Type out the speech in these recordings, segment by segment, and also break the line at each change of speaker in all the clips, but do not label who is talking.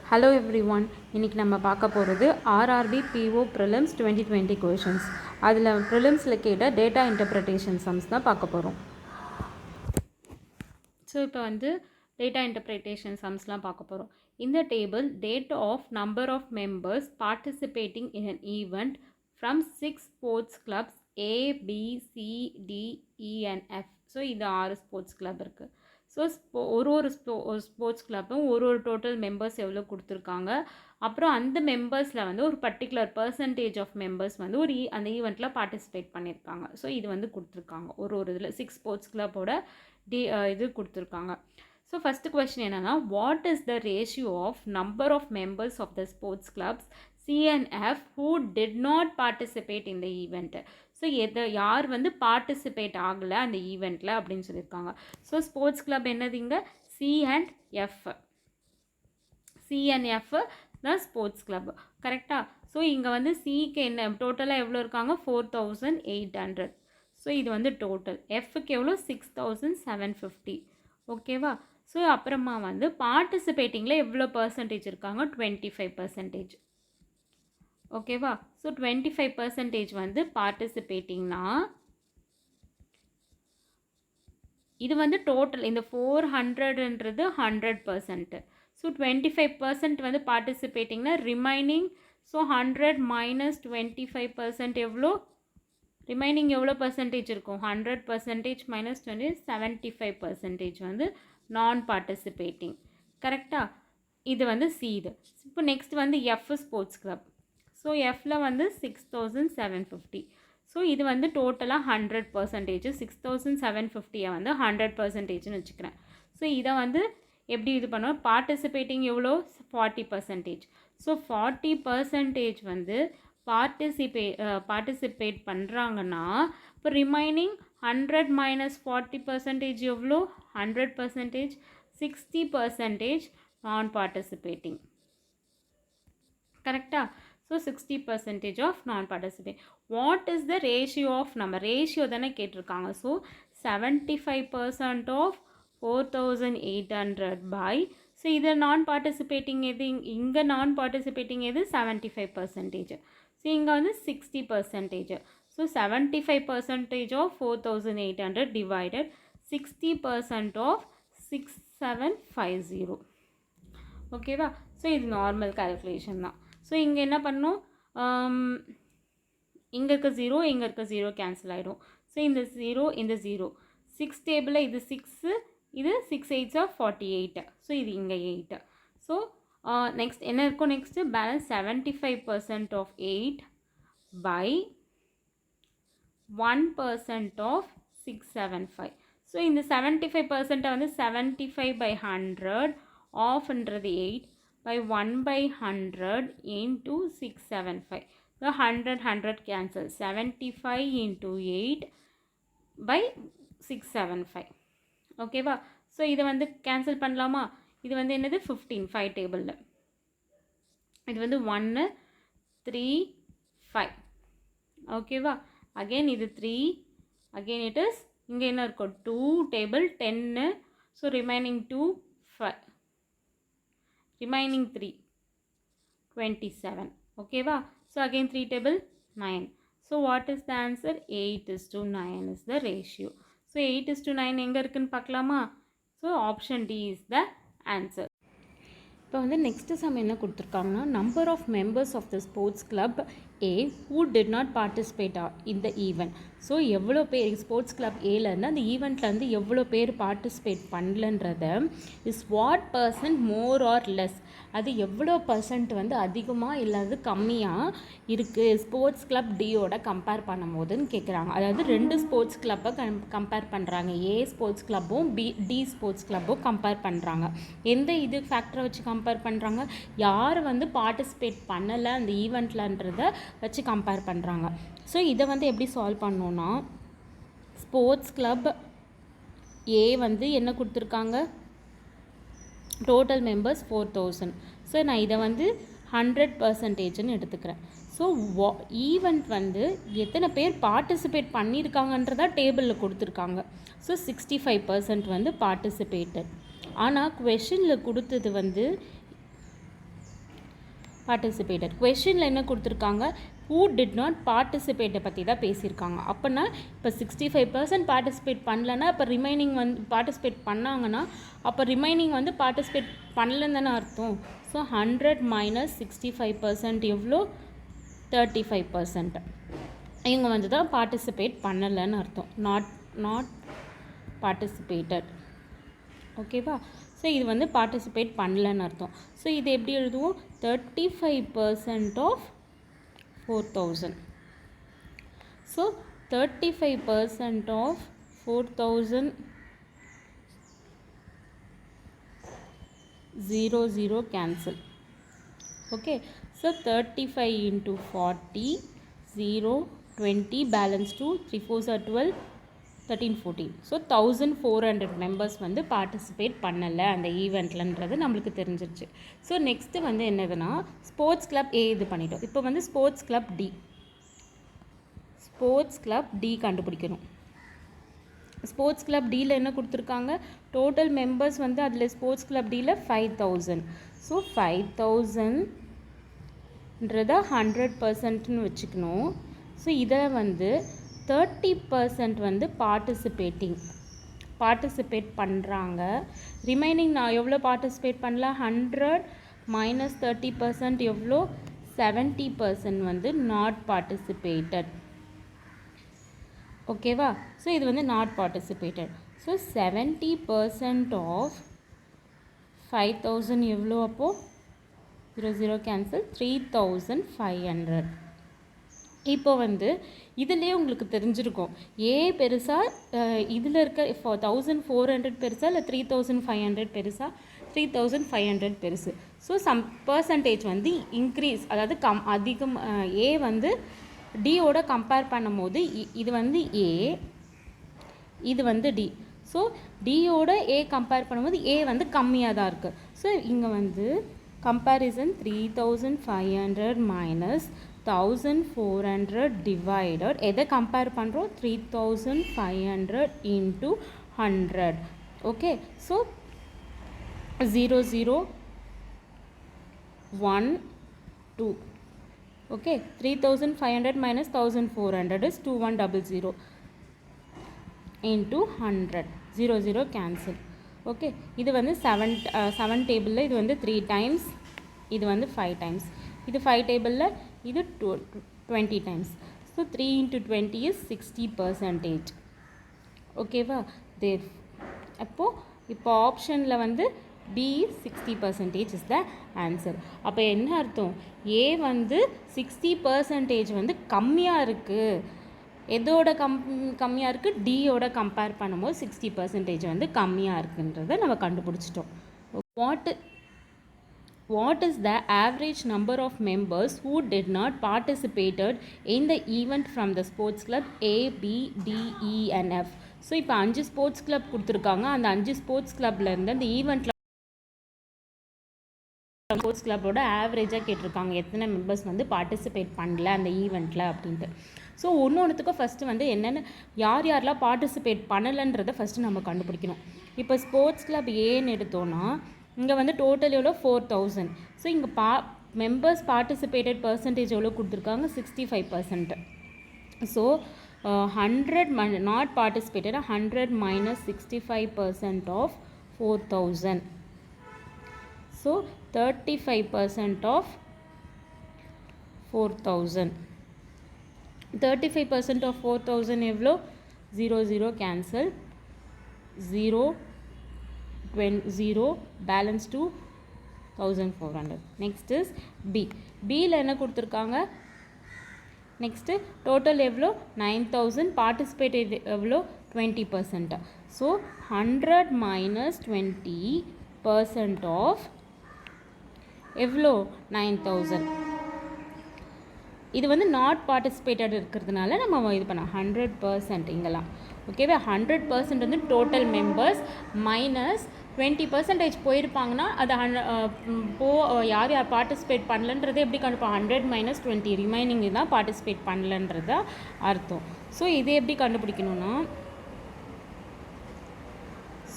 Hello everyone. இன்னைக்கு நம்ம பார்க்க போகிறது RRB PO Prelims 2020 questions. அதில் ப்ரிலிம்ஸில் கேட்ட டேட்டா இன்டர்பிரிட்டேஷன் சம்ஸ் தான் பார்க்க போகிறோம். ஸோ இப்போ டேட்டா இன்டர்பிரிட்டேஷன் சம்ஸ்லாம் பார்க்க போகிறோம். இந்த table date of number of members participating in an event from 6 sports clubs A, B, C, D, E and F. So இது 6 ஸ்போர்ட்ஸ் கிளப் இருக்குது. ஸோ ஒரு ஸ்போர்ட்ஸ் கிளப்பும் ஒரு டோட்டல் மெம்பர்ஸ் எவ்வளோ கொடுத்துருக்காங்க. அப்புறம் அந்த மெம்பர்ஸில் ஒரு பர்டிகுலர் பர்சன்டேஜ் ஆஃப் மெம்பர்ஸ் அந்த ஈவெண்ட்டில் பார்ட்டிசிபேட் பண்ணியிருக்காங்க. ஸோ இது கொடுத்துருக்காங்க ஒரு இதில் 6 ஸ்போர்ட்ஸ் கிளப்போட இது கொடுத்துருக்காங்க. ஸோ ஃபஸ்ட்டு கொஸ்டின் என்னென்னா, what is the ratio of number of members of the sports clubs C and F who did not participate in the event. So யார் பார்ட்டிசிபேட் ஆகலை அந்த ஈவெண்ட்டில் அப்படின்னு சொல்லியிருக்காங்க. ஸோ ஸ்போர்ட்ஸ் கிளப் என்னதுங்க, C and F. C and F தான் sports club, கரெக்டாக? So இங்கே சிக்கு என்ன டோட்டலாக எவ்வளோ இருக்காங்க, 4800. ஸோ இது டோட்டல். எஃப்க்கு எவ்வளோ, 6750. ஓகேவா? ஸோ அப்புறமா பார்ட்டிசிபேட்டிங்கில் எவ்வளோ பர்சன்டேஜ் இருக்காங்க, 25%. ஓகேவா? ஸோ 25% பார்ட்டிசிபேட்டிங்னா இது டோட்டல் இந்த 400ன்றது 100%. ஸோ 25% பார்ட்டிசிபேட்டிங்னா ரிமைனிங். ஸோ 100 - 25% எவ்வளோ, ரிமைனிங் எவ்வளோ பர்சன்டேஜ் இருக்கும், 100% - 20 75% நான் பார்ட்டிசிபேட்டிங், கரெக்டாக? இது சி. இது இப்போ next F sports club. So எஃப்பில் 6750. ஸோ இது டோட்டலாக 100%. 6750 100%ன்னு வச்சுக்கிறேன். ஸோ இதை எப்படி இது பண்ணுவோம், பார்ட்டிசிபேட்டிங் எவ்வளோ, 40%. ஸோ 40% பார்ட்டிசிபேட் பண்ணுறாங்கன்னா இப்போ ரிமைனிங் 100 - 40% எவ்வளோ, 100%. 60% நான் பார்ட்டிசிபேட்டிங், கரெக்டாக? So 60% of non participate. What is the ratio of, நம்ம ரேஷியோ தானே கேட்டிருக்காங்க. ஸோ 75% ஆஃப் 4800 பை, ஸோ இது நான் பார்ட்டிசிபேட்டிங் எது, இங்கே நான் பார்ட்டிசிபேட்டிங் எது, 75%. ஸோ இங்கே 60%. So 75% of 4800 divided 60% of 6750. ஓகேவா? ஸோ இது நார்மல் கால்குலேஷன் தான். ஸோ இங்கே என்ன பண்ணணும், இங்கே இருக்க 0 இங்கே இருக்க 0 கேன்சல் ஆகிடும். ஸோ இந்த 0 இந்த 0 6 டேபிளில் இது 6, இது 6 8s 48. ஸோ இது இங்கே 8. ஸோ நெக்ஸ்ட் என்ன இருக்கும், next balance 75% of 8 by 1% of 675. So இந்த 75% 75/100 ஆஃப்ன்றது 8 by 1/100 into 675. So 100 cancel. 75 into 8 by 675. ஓகேவா? ஸோ இதை கேன்சல் பண்ணலாமா? இது என்னது 15 5 டேபிளில். இது 1 3 5. ஓகேவா? அகெயின் இது 3, அகெயின் இட் இஸ் இங்கே என்ன இருக்கும் 2 டேபிள் 10. So remaining 2 5, remaining 3 27. ஓகேவா? So again 3 table 9. So what is the answer, 8:9 is the ratio. So 8:9 எங்கே இருக்குன்னு பார்க்கலாமா? So option D is the answer. இப்போ நெக்ஸ்ட் சம் என்ன கொடுத்துருக்காங்கன்னா, number of members of the sports club A who did not participate in the event. So எவ்வளோ பேர் sports club ஏலேருந்து அந்த ஈவெண்ட்லேருந்து எவ்வளோ பேர் பார்ட்டிசிபேட் பண்ணலன்றத is what percent more or less, அது எவ்வளோ பர்சன்ட் அதிகமாக இல்லாது கம்மியாக இருக்குது ஸ்போர்ட்ஸ் கிளப் டியோட கம்பேர் பண்ணும்போதுன்னு கேட்குறாங்க. அதாவது 2 ஸ்போர்ட்ஸ் கிளப்பை கம்பேர் பண்ணுறாங்க. A ஸ்போர்ட்ஸ் கிளப்பும் டி ஸ்போர்ட்ஸ் கிளப்பும் கம்பேர் பண்ணுறாங்க. எந்த இது ஃபேக்டரை வச்சு கம்பேர் பண்ணுறாங்க, யார் பார்ட்டிசிபேட் பண்ணலை அந்த ஈவெண்ட்லன்றதை வச்சு கம்பேர் பண்ணுறாங்க. ஸோ இதை எப்படி சால்வ் பண்ணோன்னா, ஸ்போர்ட்ஸ் கிளப் ஏ என்ன கொடுத்துருக்காங்க, டோட்டல் மெம்பர்ஸ் 4000. ஸோ நான் இதை 100%ன்னு எடுத்துக்கிறேன். ஸோ ஈவெண்ட் எத்தனை பேர் பார்ட்டிசிபேட் பண்ணியிருக்காங்கன்றதா டேபிளில் கொடுத்துருக்காங்க. So 65% participated. ஆனால் குவெஷனில் கொடுத்தது participated. கொஷினில் என்ன கொடுத்துருக்காங்க, who did not participate பற்றி தான் பேசியிருக்காங்க. அப்போனா இப்போ 65% பார்ட்டிசிபேட் பண்ணலன்னா இப்போ ரிமைனிங் வந்து பார்ட்டிசிபேட் பண்ணாங்கன்னா அப்போ ரிமைனிங் வந்து பார்ட்டிசிபேட் பண்ணலன்னு தானே அர்த்தம். ஸோ 100 - 65% எவ்வளோ, 35%. இவங்க வந்து தான் பார்ட்டிசிபேட் பண்ணலைன்னு அர்த்தம், நாட் பார்ட்டிசிபேட்டட். ஓகேவா. ஸோ இது வந்து பார்ட்டிசிபேட் பண்ணலன்னு அர்த்தம். ஸோ இது எப்படி எழுதுவோம், 35% of 4000. So 35% of 4000 0 cancel. Okay. So 35 into 40 0 20 balance 2 3 4s are 12 13 14. So 1400 members வந்து பார்ட்டிசிபேட் பண்ணலை அந்த ஈவெண்ட்லன்றது நம்மளுக்கு தெரிஞ்சிருச்சு. ஸோ நெக்ஸ்ட்டு வந்து என்னதுன்னா ஸ்போர்ட்ஸ் கிளப் ஏ இது பண்ணிட்டோம். இப்போ வந்து ஸ்போர்ட்ஸ் கிளப் டி கண்டுபிடிக்கணும். ஸ்போர்ட்ஸ் கிளப் டியில் என்ன கொடுத்துருக்காங்க, டோட்டல் மெம்பர்ஸ் வந்து அதில் ஸ்போர்ட்ஸ் கிளப் டியில் 5000. ஸோ 5000ன்றதை 100%ன்னு வச்சுக்கணும். ஸோ இதை வந்து 30% வந்து பார்ட்டிசிபேட் பண்ணுறாங்க. ரிமைனிங் நான் எவ்வளோ பார்ட்டிசிபேட் பண்ணல, 100 - 30% எவ்வளோ, 70% வந்து நாட் பார்ட்டிசிபேட்டட். ஓகேவா. ஸோ இது வந்து நாட் பார்ட்டிசிபேட்டட். ஸோ 70% ஆஃப் 5000 எவ்வளோ, அப்போது 0 கேன்சல், 3500. இப்போ வந்து இதிலே உங்களுக்கு தெரிஞ்சிருக்கும் ஏ பெருசா, இதில் இருக்க 1400 பெருசா இல்லை 3500 பெருசா, 3500 பெருசு. ஸோ சம் பர்சன்டேஜ் வந்து இன்க்ரீஸ், அதாவது அதிகம். ஏ வந்து டியோட கம்பேர் பண்ணும் போது இது வந்து ஏ, இது வந்து டி. ஸோ டியோட ஏ கம்பேர் பண்ணும்போது ஏ வந்து கம்மியாக தான் இருக்குது. ஸோ இங்கே வந்து கம்பேரிசன் 3500 மைனஸ் 1400 divided எதை கம்பேர் பண்ணுறோம், 3500 into 100. Okay. So 0 0 1 2. Okay. 3500 minus 1400 is 2100 into 100. 0 0 cancel. Okay. இது வந்து 7 டேபிளில் இது வந்து 3 times, இது வந்து 5 times. இது 5 டேபிளில் இது 20 times. So 3 into 20 is 60%. ஓகேவா. இப்போ ஆப்ஷனில் வந்து B 60% is the answer. அப்போ என்ன அர்த்தம், A வந்து 60% வந்து கம்மியாக இருக்குது. எதோட கம்மியாக இருக்குது, டியோட கம்பேர் பண்ணும்போது 60% வந்து கம்மியாக இருக்குன்றதை நம்ம கண்டுபிடிச்சிட்டோம். What is the average number of members who did not participated in the event from the sports club A, B, D, E and F? So இப்போ 5 ஸ்போர்ட்ஸ் கிளப் கொடுத்துருக்காங்க. அந்த 5 ஸ்போர்ட்ஸ் கிளப்லேருந்து அந்த ஈவெண்ட்டில் ஸ்போர்ட்ஸ் கிளப்போட ஆவரேஜாக கேட்டிருக்காங்க, எத்தனை மெம்பர்ஸ் வந்து பார்ட்டிசிபேட் பண்ணல அந்த ஈவெண்ட்டில் அப்படின்ட்டு. ஸோ ஒன்றுத்துக்கும் ஃபஸ்ட்டு வந்து என்னென்ன யாரெல்லாம் பார்ட்டிசிபேட் பண்ணலைன்றதை ஃபஸ்ட்டு நம்ம கண்டுபிடிக்கணும். இப்போ ஸ்போர்ட்ஸ் கிளப் ஏன்னு எடுத்தோன்னா இங்கே வந்து டோட்டல் எவ்வளோ, 4000. ஸோ இங்கே மெம்பர்ஸ் பார்ட்டிசிபேட்டட் பர்சன்டேஜ் எவ்வளோ கொடுத்துருக்காங்க, 65%. So 100 not participated, 100 minus 65% of 4000. So 35% of 4000. 35% of 4000 எவ்வளோ, 0 0 cancel, 0 balance 2 1400. Next is B. பியில் என்ன கொடுத்துருக்காங்க, நெக்ஸ்ட்டு டோட்டல் எவ்வளோ, 9000, பார்ட்டிசிபேட்டட் எவ்வளோ, 20%. ஸோ 100 minus 20% ஆஃப் எவ்வளோ, 9000. இது வந்து நாட் பார்ட்டிசிபேட்டட் இருக்கிறதுனால நம்ம இது பண்ண 100% இங்கெல்லாம். ஓகேவா. 100% வந்து டோட்டல் மெம்பர்ஸ் மைனஸ் 20% போயிருப்பாங்கன்னா அது யார் பார்ட்டிசிபேட் பண்ணலன்றது எப்படி கண்டுபிடிப்போம், 100 minus 20 ரிமைனிங் தான் பார்ட்டிசிபேட் பண்ணலன்றத அர்த்தம். ஸோ இது எப்படி கண்டுபிடிக்கணும்னா,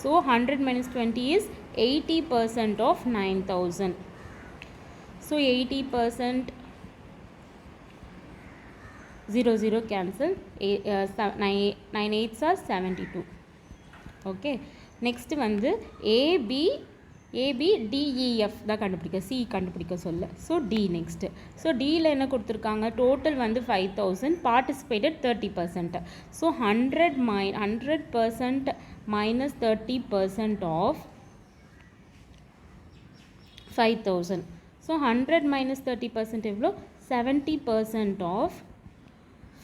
so 100 minus 20 is 80% of 9000. So 80%, 0 0 cancel, 9 8s are 72. Okay, next வந்து ABDEF தான் கண்டுபிடிக்க, C கண்டுபிடிக்க சொல்ல. So D next. ஸோ Dயில் என்ன கொடுத்துருக்காங்க, டோட்டல் வந்து 5000, participated 30%. So 100% minus 30% of 5000. So 100 minus 30% எவ்வளோ, 70% of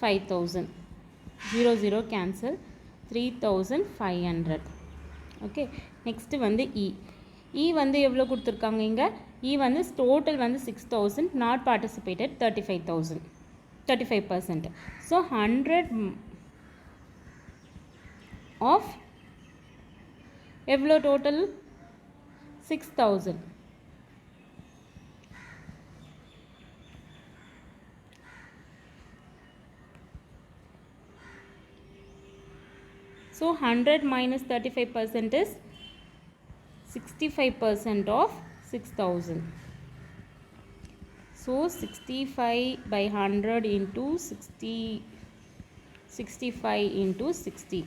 5000. 0 0 cancel, 3500. ஓகே, நெக்ஸ்ட்டு வந்து E வந்து எவ்வளோ கொடுத்துருக்காங்க இங்கே, E வந்து டோட்டல் வந்து 6000, நாட் பார்ட்டிசிபேட்டட் 35,000, 35%. ஸோ 100 ஆஃப் எவ்வளோ total, 6000. So 100 minus 35% is 65% of 6000. So 65 by 100 into 65 into 60.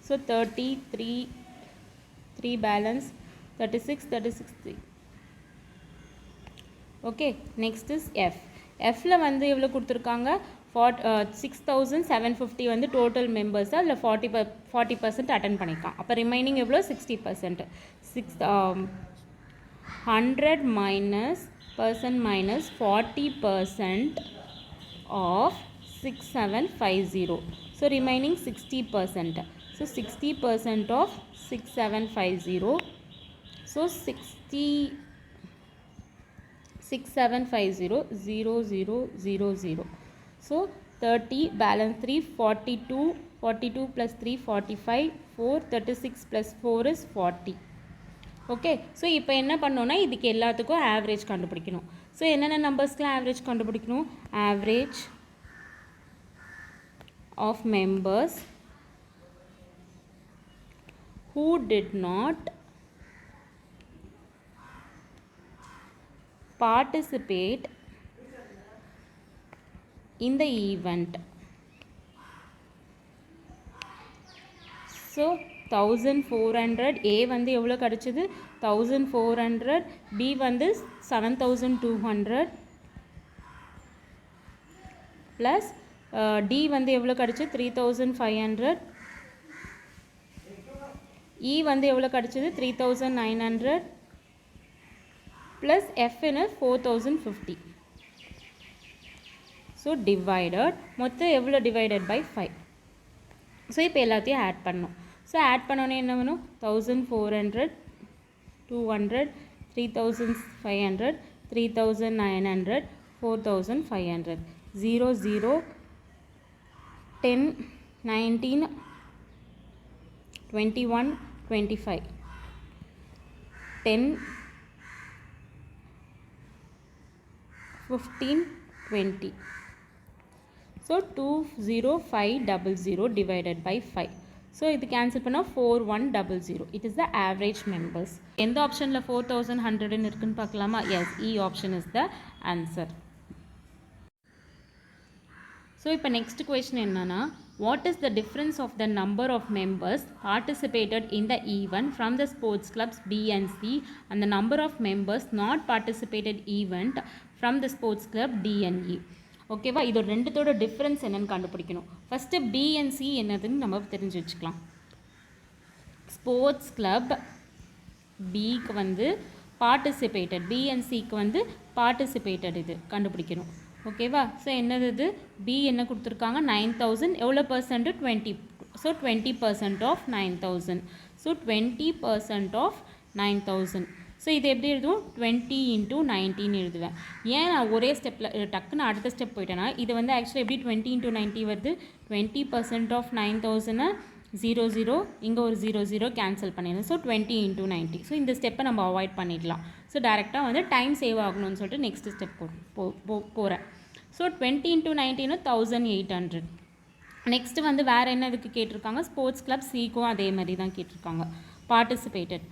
So 3 balance 36. Okay, next is F. Fல வந்து எவ்வளோ கொடுத்துருக்காங்க, 6750 வந்து டோட்டல் மெம்பர்ஸ், அதில் 40% அட்டன் பண்ணிக்கலாம். அப்போ ரிமைனிங் எவ்வளோ, 60%. 100 minus 40% of 6750. So remaining 60%. So 60% of 6750. So 6750 0000. So 30 balance 3 42 plus 3 45 4 36 plus 4 is 40. Okay, so இப்போ என்ன பண்ணோன்னா இதுக்கு எல்லாத்துக்கும் ஆவரேஜ் கண்டுபிடிக்கணும். ஸோ என்னென்ன நம்பர்ஸ்க்குலாம் ஆவரேஜ் கண்டுபிடிக்கணும், average of members who did not participate in the event. So 1400, A வந்து எவ்வளோ கிடச்சிது, 1400, B வந்து 7200 ப்ளஸ் D வந்து எவ்வளோ கிடச்சிது, 3500, E வந்து எவ்வளோ கிடச்சிது, 3900 ப்ளஸ் Fன்னு 4050. ஸோ டிவைடட், மொத்தம் எவ்வளோ, டிவைடட் பை 5. ஸோ இப்போ எல்லாத்தையும் ஆட் பண்ணணும். ஸோ ஆட் பண்ணோன்னே என்ன வேணும், 1400 200 3500 3900 4500 0 0 10 19 21 25 10 15 20. So 20500 divided by 5. So இது cancel பண்ணா 4100. It is the average members. எந்த ஆப்ஷனில் 4100 இருக்குன்னு பார்க்கலாமா? Yes, E option is the answer. So இப்போ next question என்னன்னா, what is the difference of the number of members participated in the event from the sports clubs B and C and the number of members not participated event from the sports club D and E? ஓகேவா, இதோட ரெண்டுத்தோட difference என்னன்னு கண்டுபிடிக்கணும். First B and C என்னதுன்னு நம்ம தெரிஞ்சு வச்சுக்கலாம். Sports club பிக்கு வந்து பார்ட்டிசிபேட்டட், B and Cக்கு வந்து பார்ட்டிசிபேட்டட், இது கண்டுபிடிக்கணும். ஓகேவா, ஸோ என்னது இது, B என்ன கொடுத்துருக்காங்க, 9000, எவ்வளோ percent, 20. So 20% of 9000. So 20% of 9000. So இது எப்படி எழுதுவோம், 20 × 19 எழுதுவேன். ஏன் நான் ஒரே ஸ்டெப்பில் டக்குன்னு அடுத்த ஸ்டெப் போயிட்டேன்னா, இது வந்து ஆக்சுவலி எப்படி 20 × 90 வருது, 20% ஆஃப் 9000 0 0, இங்கே ஒரு 0 0 கேன்சல் பண்ணிடலாம். ஸோ 20 × 90. ஸோ இந்த ஸ்டெப்பை நம்ம அவாய்ட் பண்ணிடலாம். ஸோ டேரெக்டாக வந்து டைம் சேவ் ஆகணும்னு சொல்லிட்டு நெக்ஸ்ட் ஸ்டெப் போகிறேன். ஸோ 20 × 19 1800. நெக்ஸ்ட்டு வந்து வேறு என்ன இதுக்கு கேட்டிருக்காங்க, ஸ்போர்ட்ஸ் கிளப் சிக்கும் அதே மாதிரி தான் கேட்டிருக்காங்க. பார்ட்டிசிபேட்டட்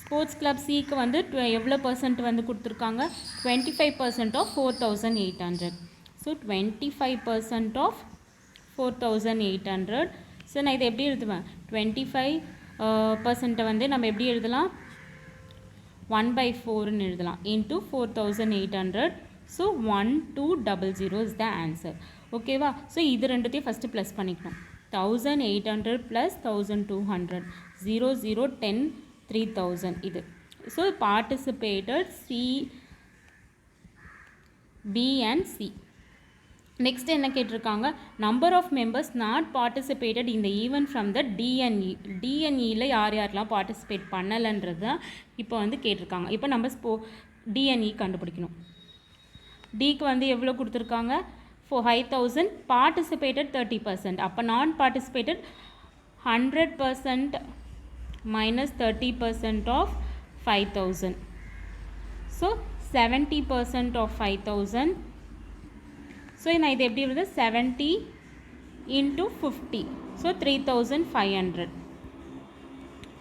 ஸ்போர்ட்ஸ் கிளப் சிக்கு வந்து எவ்வளோ பர்சன்ட் வந்து கொடுத்துருக்காங்க 25% ஆஃப் 4800. So 25% of 4800. ஸோ நான் இதை எப்படி எழுதுவேன் 25% வந்து நம்ம எப்படி எழுதலாம் 1/4ன்னு எழுதலாம் into 4800. So 1200 is the answer. ஓகேவா? ஸோ இது ரெண்டுத்தையும் ஃபஸ்ட்டு ப்ளஸ் பண்ணிக்கணும். 1800 + 1200 0 0 10 3000 இது. So participated C, B and C. Next என்ன கேட்டிருக்காங்க number of members not participated இந்த ஈவெண்ட் ஃப்ரம் த டிஎன்இ. டிஎன்இயில் யார் யாரெலாம் பார்ட்டிசிபேட் பண்ணலைன்றது தான் இப்போ வந்து கேட்டிருக்காங்க. இப்போ நம்ம டிஎன்இ கண்டுபிடிக்கணும். டிக்கு வந்து எவ்வளோ கொடுத்துருக்காங்க 5000. பார்ட்டிசிபேட்டட் 30%. அப்போ நான் participated 100% minus 30% of 5000. So 70% of 5000. So நான் இது எப்படி வருது 70 into 50. ஸோ 3500.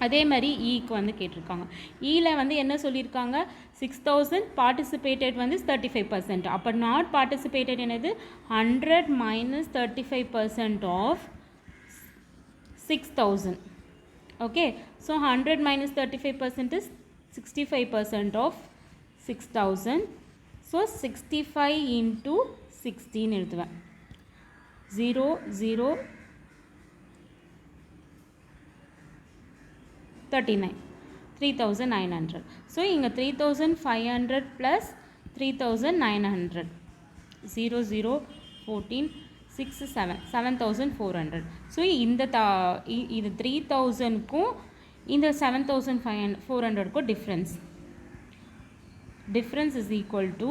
அதே மாதிரி ஈக்கு வந்து கேட்டிருக்காங்க. ஈயில் வந்து என்ன சொல்லியிருக்காங்க 6000 பார்ட்டிசிபேட்டட் வந்து 35%. அப்போ நாட் பார்ட்டிசிபேட்டட் என்னது 100 minus 35% of 6000. Okay, so 100 minus 35% is 65% of 6000. So 65 into 16 எழுதுவேன் 0 0 39 3900. ஸோ இங்கே 3500 + 3900 0 0 14 6 7 7400. ஸோ இந்த இது 3000க்கும் இந்த 7400க்கும் difference is equal to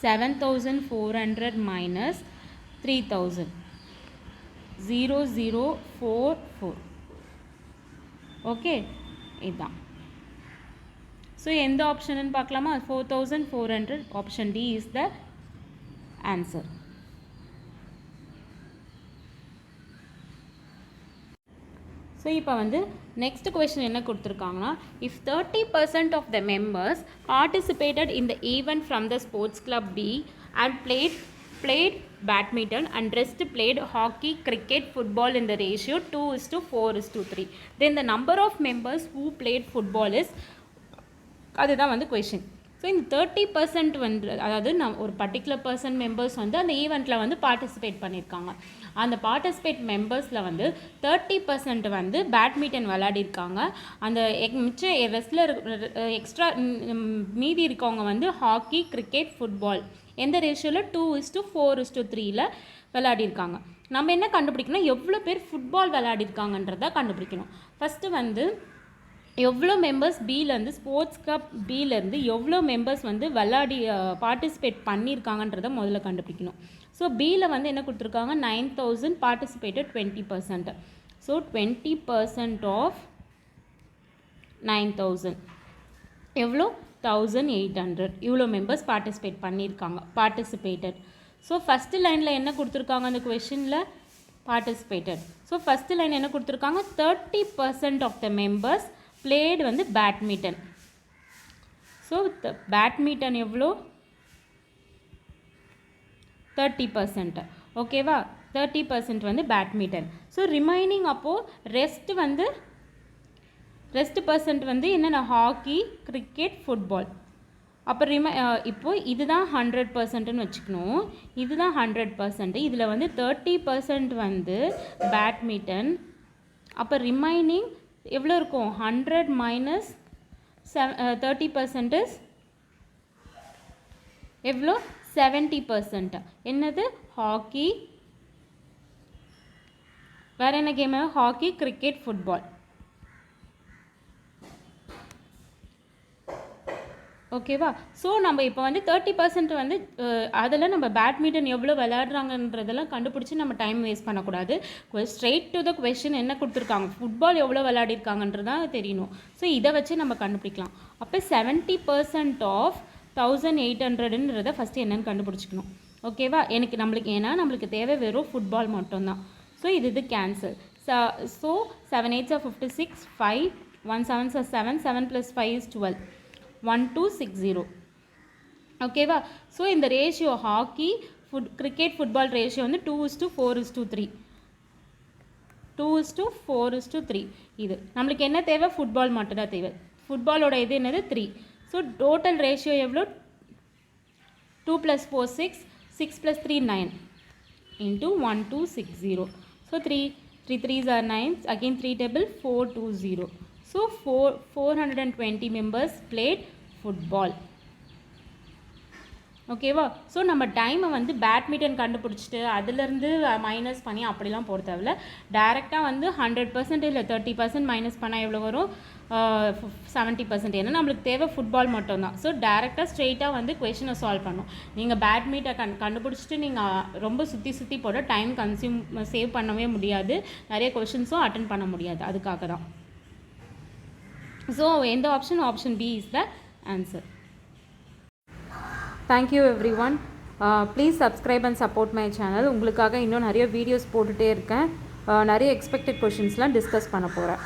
7400 minus 3000 0 0 4 4. Okay இதுதான். ஸோ எந்த ஆப்ஷன்னு பார்க்கலாமா 4400. Option D is the answer. So இப்போ வந்து நெக்ஸ்ட் கொஷின் என்ன கொடுத்துருக்காங்கன்னா if 30% of the members participated in the event from the sports club B and played badminton and rest played hockey, cricket, football in the ratio 2:4:3, then the number of members who played football is அதுதான் வந்து question. So இந்த 30% வந்து அதாவது ஒரு particular person members வந்து அந்த ஈவெண்ட்டில் வந்து பார்ட்டிசிபேட் பண்ணியிருக்காங்க. அந்த பார்ட்டிசிபேட் மெம்பர்ஸில் வந்து 30% வந்து பேட்மிண்டன் விளையாடிருக்காங்க. அந்த மிச்சம் ரெஸ்டில் எக்ஸ்ட்ரா மீதி இருக்கவங்க வந்து ஹாக்கி, கிரிக்கெட், ஃபுட்பால் எந்த ரேஷியோவில் 2:4:3 விளையாடிருக்காங்க. நம்ம என்ன கண்டுபிடிக்கணும் எவ்வளோ பேர் ஃபுட்பால் விளையாடிருக்காங்கன்றதை கண்டுபிடிக்கணும். ஃபஸ்ட்டு வந்து எவ்வளோ மெம்பர்ஸ் பியிலேருந்து ஸ்போர்ட்ஸ் கப் பியிலேருந்து எவ்வளோ மெம்பர்ஸ் வந்து பார்ட்டிசிபேட் பண்ணியிருக்காங்கன்றதை முதல்ல கண்டுபிடிக்கணும். ஸோ பியில் வந்து என்ன கொடுத்துருக்காங்க 9000 பார்ட்டிசிபேட்டட் 20%. ஸோ 20% ஆஃப் 9000 எவ்வளோ 1800. இவ்வளோ மெம்பர்ஸ் பார்ட்டிசிபேட் பண்ணியிருக்காங்க பார்ட்டிசிபேட்டட். ஸோ ஃபஸ்ட்டு லைனில் என்ன கொடுத்துருக்காங்க அந்த கொஷினில் பார்ட்டிசிபேட்டட். ஸோ ஃபஸ்ட்டு லைன் என்ன கொடுத்துருக்காங்க 30% ஆஃப் த மெம்பர்ஸ் played வந்து பேட்மிண்டன். ஸோ பேட்மிண்டன் எவ்வளோ 30%. ஓகேவா 30% வந்து பேட்மிண்டன். ஸோ ரிமைனிங் அப்போது ரெஸ்ட் பர்சன்ட் வந்து என்னென்ன ஹாக்கி, கிரிக்கெட், ஃபுட்பால். அப்போ இப்போது இதுதான் 100%ன்னு வச்சுக்கணும். இதுதான் 100%. இதில் வந்து 30% வந்து பேட்மிண்டன். அப்போ ரிமைனிங் எவ்வளோ இருக்கும் 100 minus 30% இஸ் எவ்வளோ 70%. என்னது ஹாக்கி, வேறு என்ன கேமு ஹாக்கி, கிரிக்கெட், ஃபுட்பால். ஓகேவா? ஸோ நம்ம இப்போ வந்து 30% வந்து அதில் நம்ம பேட்மிண்டன் எவ்வளோ விளையாடுறாங்கன்றதெல்லாம் கண்டுபிடிச்சி நம்ம டைம் வேஸ்ட் பண்ணக்கூடாது. ஸ்ட்ரெயிட் டு த கொஷின் என்ன கொடுத்துருக்காங்க ஃபுட்பால் எவ்வளோ விளையாடிருக்காங்கன்றதான் தெரியணும். ஸோ இதை வச்சு நம்ம கண்டுபிடிக்கலாம். அப்போ 70% ஆஃப் 1800ன்றதை ஃபஸ்ட்டு என்னென்னு கண்டுபிடிச்சிக்கணும். ஓகேவா? நம்மளுக்கு தேவை வெறும் ஃபுட்பால் மட்டும்தான். ஸோ இது cancel. So 7 8 56 5 1 7s are 7, 7 plus 5 is 12, 1260. ஓகேவா? ஸோ இந்த ratio hockey cricket football ratio வந்து 2:4:3, 2:4:3. இது நம்மளுக்கு என்ன தேவை? ஃபுட்பால் மட்டும்தான் தேவை. ஃபுட்பாலோட இது என்னது? 3. ஸோ டோட்டல் ரேஷியோ எவ்வளோ? 2 + 4 6, 6 + 3 9 into 1260. So 3 3s are 9, again 3 table 420. So 420 members played football. ஓகேவா? ஸோ நம்ம டைமை வந்து பேட்மிண்டன் கண்டுபிடிச்சிட்டு அதிலேருந்து மைனஸ் பண்ணி அப்படிலாம் போட தேவையில்ல. டேரெக்டாக வந்து 100% இல்லை 30% மைனஸ் பண்ணால் எவ்வளோ வரும்? 70%. ஏன்னா நம்மளுக்கு தேவை ஃபுட்பால் மட்டும்தான். ஸோ டேரெக்டாக ஸ்ட்ரெயிட்டாக வந்து கொஷினை சால்வ் பண்ணும். நீங்கள் பேட்மிண்டன் கண்டுபிடிச்சிட்டு நீங்கள் ரொம்ப சுற்றி போட டைம் சேவ் பண்ணவே முடியாது, நிறைய கொஷின்ஸும் அட்டன் பண்ண முடியாது. அதுக்காக தான். ஸோ எந்த option? Option B is the answer. Thank you everyone. Please subscribe and support my channel. உங்களுக்காக இன்னும் நிறைய வீடியோஸ் போட்டுகிட்டே இருக்கேன். நிறைய எக்ஸ்பெக்டட் கொஷின்ஸ்லாம் டிஸ்கஸ் பண்ண போகிறேன்.